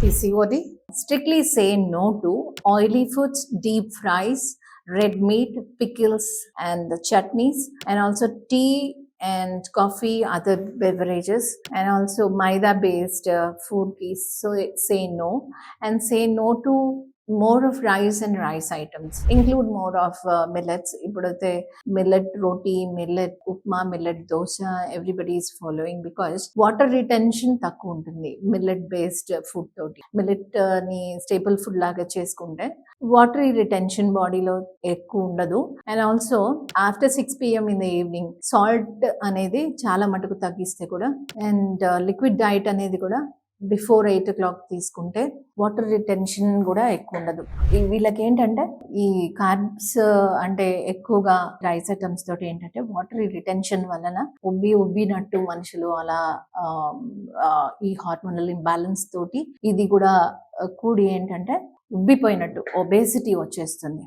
PCOD. Strictly say no to oily foods, deep fries, red meat, pickles, and the chutneys, and also tea and coffee, other beverages, and also maida based food. Please so say no, and say no to more of rice and rice items. Include more of millets. ఇప్పుడైతే millet roti, millet upma, millet dosa, everybody is following because water retention తక్కువ ఉంటుంది millet based food తోటి. millet ని staple food లాగా చేసుకుంటే watery retention బాడీలో ఎక్కువ ఉండదు. And also after 6 PM in the evening salt అనేది చాలా మటుకు తగ్గిస్తే కూడా, అండ్ లిక్విడ్ డైట్ అనేది కూడా బిఫోర్ 8 o'clock తీసుకుంటే వాటర్ రిటెన్షన్ కూడా ఎక్కువ ఉండదు. వీళ్ళకి ఏంటంటే ఈ కార్బ్స్ అంటే ఎక్కువగా రైస్ ఐటమ్స్ తోటి ఏంటంటే వాటర్ రిటెన్షన్ వలన ఉబ్బినట్టు మనుషులు అలా ఈ హార్మోనల్ ఇంబ్యాలెన్స్ తోటి ఇది కూడా కూడి ఏంటంటే ఉబ్బిపోయినట్టు ఒబేసిటీ వచ్చేస్తుంది.